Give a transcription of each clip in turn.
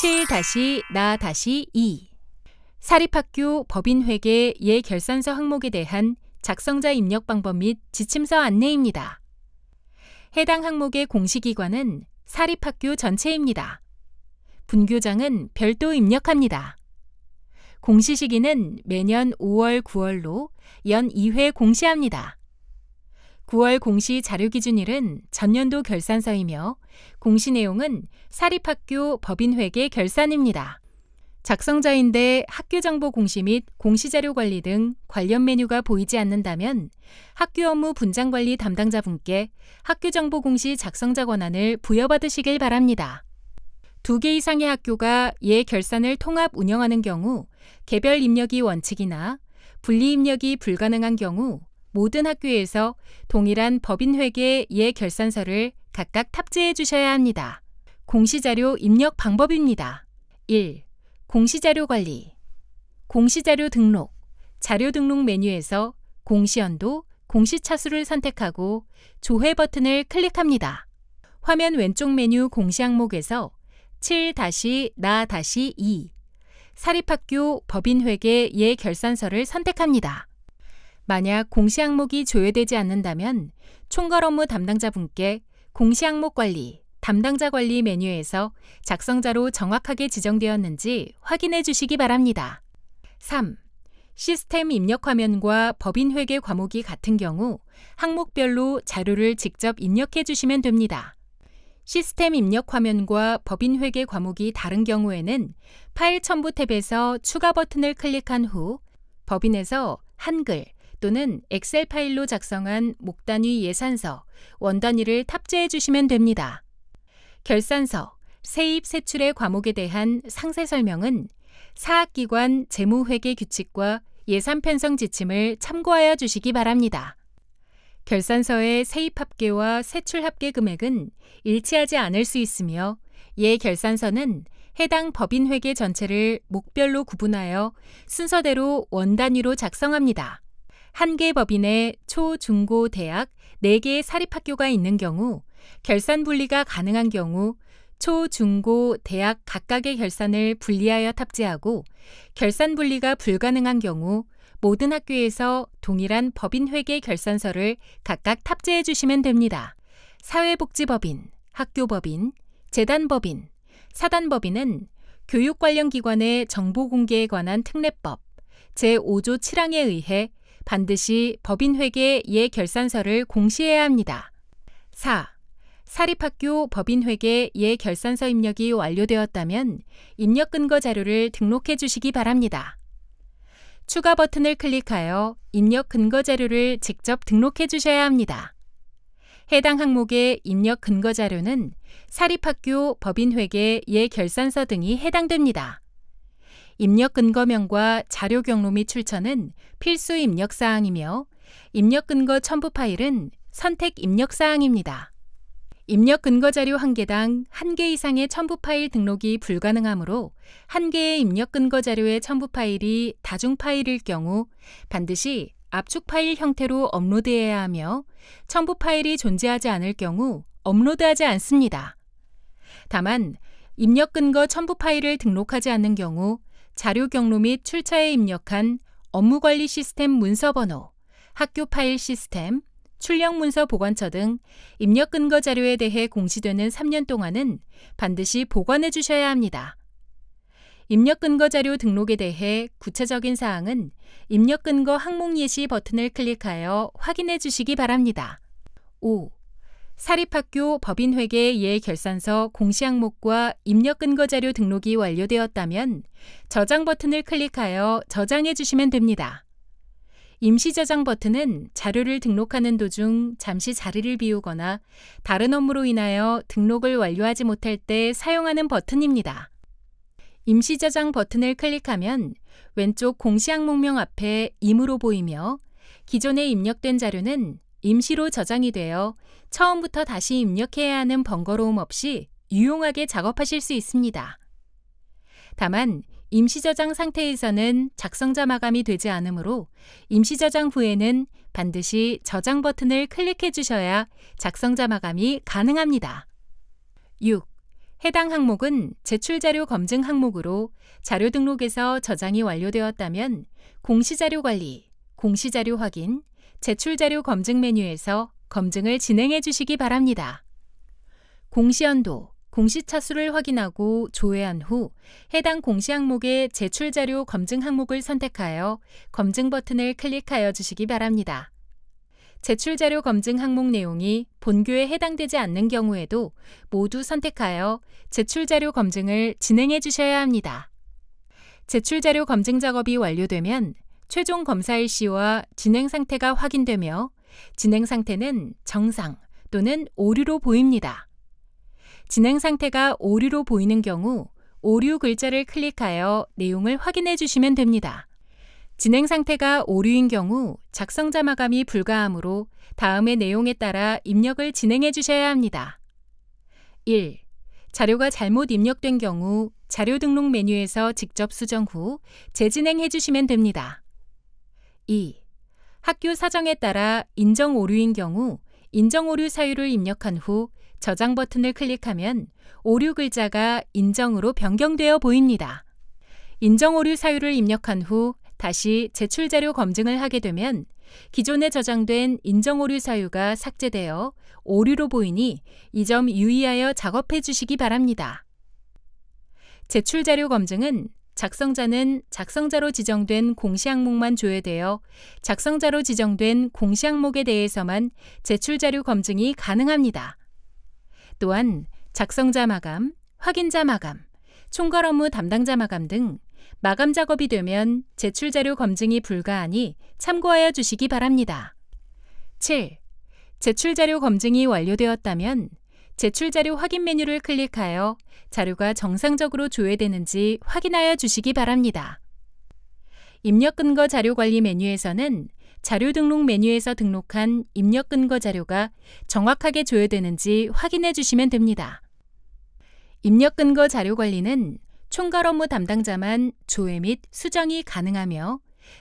7-나-2 사립학교 법인회계 예결산서 항목에 대한 작성자 입력 방법 및 지침서 안내입니다. 해당 항목의 공시기관은 사립학교 전체입니다. 분교장은 별도 입력합니다. 공시 시기는 매년 5월, 9월로 연 2회 공시합니다. 9월 공시 자료기준일은 전년도 결산서이며 공시 내용은 사립학교 법인회계 결산입니다. 작성자인데 학교정보 공시 및 공시자료 관리 등 관련 메뉴가 보이지 않는다면 학교 업무 분장관리 담당자분께 학교정보 공시 작성자 권한을 부여받으시길 바랍니다. 2개 이상의 학교가 예결산을 통합 운영하는 경우 개별 입력이 원칙이나 분리 입력이 불가능한 경우 모든 학교에서 동일한 법인회계 예결산서를 각각 탑재해 주셔야 합니다. 공시자료 입력 방법입니다. 1. 공시자료 관리. 공시자료 등록. 자료 등록 메뉴에서 공시연도, 공시차수를 선택하고 조회 버튼을 클릭합니다. 화면 왼쪽 메뉴 공시 항목에서 7-나-2 사립학교 법인회계 예결산서를 선택합니다. 만약 공시 항목이 조회되지 않는다면 총괄 업무 담당자분께 공시 항목 관리, 담당자 관리 메뉴에서 작성자로 정확하게 지정되었는지 확인해 주시기 바랍니다. 3. 시스템 입력 화면과 법인회계 과목이 같은 경우 항목별로 자료를 직접 입력해 주시면 됩니다. 시스템 입력 화면과 법인회계 과목이 다른 경우에는 파일 첨부 탭에서 추가 버튼을 클릭한 후 법인에서 한글 또는 엑셀 파일로 작성한 목단위 예산서, 원단위를 탑재해 주시면 됩니다. 결산서, 세입, 세출의 과목에 대한 상세 설명은 사학기관 재무회계 규칙과 예산 편성 지침을 참고하여 주시기 바랍니다. 결산서의 세입 합계와 세출 합계 금액은 일치하지 않을 수 있으며 예결산서는 해당 법인회계 전체를 목별로 구분하여 순서대로 원단위로 작성합니다. 한 개 법인에 초, 중, 고, 대학 4개의 사립학교가 있는 경우 결산 분리가 가능한 경우 초, 중, 고, 대학 각각의 결산을 분리하여 탑재하고 결산 분리가 불가능한 경우 모든 학교에서 동일한 법인회계 결산서를 각각 탑재해 주시면 됩니다. 사회복지법인, 학교법인, 재단법인, 사단법인은 교육 관련 기관의 정보 공개에 관한 특례법 제5조 7항에 의해 반드시 법인회계 예결산서를 공시해야 합니다. 4. 사립학교 법인회계 예결산서 입력이 완료되었다면 입력 근거 자료를 등록해 주시기 바랍니다. 추가 버튼을 클릭하여 입력 근거 자료를 직접 등록해 주셔야 합니다. 해당 항목의 입력 근거 자료는 사립학교 법인회계 예결산서 등이 해당됩니다. 입력 근거명과 자료 경로 및 출처는 필수 입력 사항이며 입력 근거 첨부 파일은 선택 입력 사항입니다. 입력 근거 자료 1개당 1개 이상의 첨부 파일 등록이 불가능하므로 1개의 입력 근거 자료의 첨부 파일이 다중 파일일 경우 반드시 압축 파일 형태로 업로드해야 하며 첨부 파일이 존재하지 않을 경우 업로드하지 않습니다. 다만 입력 근거 첨부 파일을 등록하지 않는 경우 자료 경로 및 출처에 입력한 업무관리 시스템 문서 번호, 학교 파일 시스템, 출력 문서 보관처 등 입력 근거 자료에 대해 공시되는 3년 동안은 반드시 보관해 주셔야 합니다. 입력 근거 자료 등록에 대해 구체적인 사항은 입력 근거 항목 예시 버튼을 클릭하여 확인해 주시기 바랍니다. 5. 사립학교 법인회계 예결산서 공시 항목과 입력 근거 자료 등록이 완료되었다면 저장 버튼을 클릭하여 저장해 주시면 됩니다. 임시 저장 버튼은 자료를 등록하는 도중 잠시 자리를 비우거나 다른 업무로 인하여 등록을 완료하지 못할 때 사용하는 버튼입니다. 임시 저장 버튼을 클릭하면 왼쪽 공시 항목명 앞에 임으로 보이며 기존에 입력된 자료는 임시로 저장이 되어 처음부터 다시 입력해야 하는 번거로움 없이 유용하게 작업하실 수 있습니다. 다만 임시 저장 상태에서는 작성자 마감이 되지 않으므로 임시 저장 후에는 반드시 저장 버튼을 클릭해 주셔야 작성자 마감이 가능합니다. 6. 해당 항목은 제출자료 검증 항목으로 자료 등록에서 저장이 완료되었다면 공시자료 관리, 공시자료 확인, 제출자료 검증 메뉴에서 검증을 진행해 주시기 바랍니다. 공시연도, 공시차수를 확인하고 조회한 후 해당 공시 항목의 제출자료 검증 항목을 선택하여 검증 버튼을 클릭하여 주시기 바랍니다. 제출자료 검증 항목 내용이 본교에 해당되지 않는 경우에도 모두 선택하여 제출자료 검증을 진행해 주셔야 합니다. 제출자료 검증 작업이 완료되면 최종 검사 일시와 진행 상태가 확인되며 진행 상태는 정상 또는 오류로 보입니다. 진행 상태가 오류로 보이는 경우 오류 글자를 클릭하여 내용을 확인해 주시면 됩니다. 진행 상태가 오류인 경우 작성자 마감이 불가하므로 다음의 내용에 따라 입력을 진행해 주셔야 합니다. 1. 자료가 잘못 입력된 경우 자료 등록 메뉴에서 직접 수정 후 재진행해 주시면 됩니다. 2. 학교 사정에 따라 인정 오류인 경우 인정 오류 사유를 입력한 후 저장 버튼을 클릭하면 오류 글자가 인정으로 변경되어 보입니다. 인정 오류 사유를 입력한 후 다시 제출자료 검증을 하게 되면 기존에 저장된 인정 오류 사유가 삭제되어 오류로 보이니 이 점 유의하여 작업해 주시기 바랍니다. 제출자료 검증은 작성자는 작성자로 지정된 공시 항목만 조회되어 작성자로 지정된 공시 항목에 대해서만 제출자료 검증이 가능합니다. 또한 작성자 마감, 확인자 마감, 총괄 업무 담당자 마감 등 마감 작업이 되면 제출자료 검증이 불가하니 참고하여 주시기 바랍니다. 7. 제출자료 검증이 완료되었다면 제출자료 확인 메뉴를 클릭하여 자료가 정상적으로 조회되는지 확인하여 주시기 바랍니다. 입력 근거 자료 관리 메뉴에서는 자료 등록 메뉴에서 등록한 입력 근거 자료가 정확하게 조회되는지 확인해 주시면 됩니다. 입력 근거 자료 관리는 총괄 업무 담당자만 조회 및 수정이 가능하며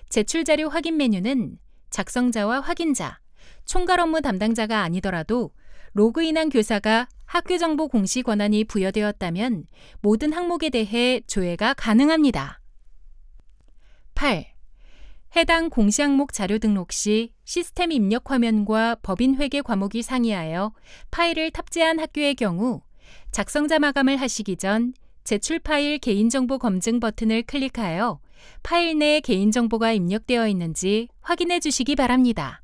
제출자료 확인 메뉴는 작성자와 확인자, 총괄 업무 담당자가 아니더라도 로그인한 교사가 학교정보 공시 권한이 부여되었다면 모든 항목에 대해 조회가 가능합니다. 8. 해당 공시 항목 자료 등록 시 시스템 입력 화면과 법인 회계 과목이 상이하여 파일을 탑재한 학교의 경우 작성자 마감을 하시기 전 제출 파일 개인정보 검증 버튼을 클릭하여 파일 내에 개인정보가 입력되어 있는지 확인해 주시기 바랍니다.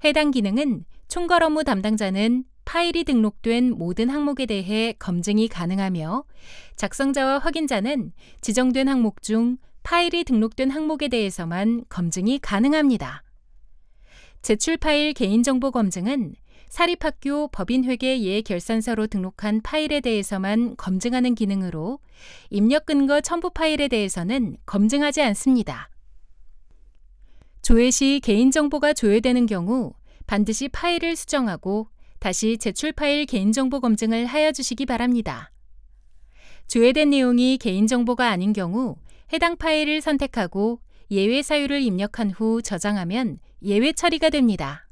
해당 기능은 총괄 업무 담당자는 파일이 등록된 모든 항목에 대해 검증이 가능하며 작성자와 확인자는 지정된 항목 중 파일이 등록된 항목에 대해서만 검증이 가능합니다. 제출 파일 개인정보 검증은 사립학교 법인회계 예결산서로 등록한 파일에 대해서만 검증하는 기능으로 입력 근거 첨부 파일에 대해서는 검증하지 않습니다. 조회 시 개인정보가 조회되는 경우 반드시 파일을 수정하고 다시 제출 파일 개인정보 검증을 하여 주시기 바랍니다. 조회된 내용이 개인정보가 아닌 경우 해당 파일을 선택하고 예외 사유를 입력한 후 저장하면 예외 처리가 됩니다.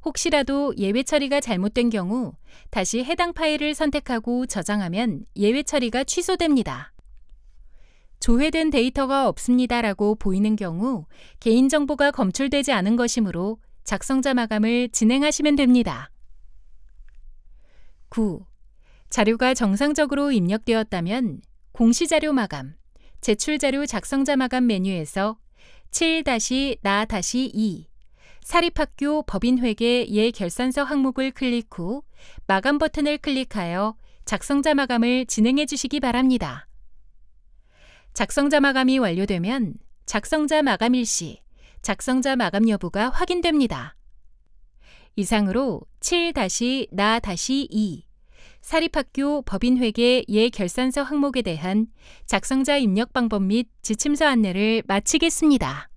혹시라도 예외 처리가 잘못된 경우 다시 해당 파일을 선택하고 저장하면 예외 처리가 취소됩니다. 조회된 데이터가 없습니다라고 보이는 경우 개인정보가 검출되지 않은 것이므로 작성자 마감을 진행하시면 됩니다. 9. 자료가 정상적으로 입력되었다면 공시자료 마감, 제출자료 작성자 마감 메뉴에서 7-나-2 사립학교 법인회계 예결산서 항목을 클릭 후 마감 버튼을 클릭하여 작성자 마감을 진행해 주시기 바랍니다. 작성자 마감이 완료되면 작성자 마감 일시, 작성자 마감 여부가 확인됩니다. 이상으로 7-나-2 사립학교 법인회계 예결산서 항목에 대한 작성자 입력 방법 및 지침서 안내를 마치겠습니다.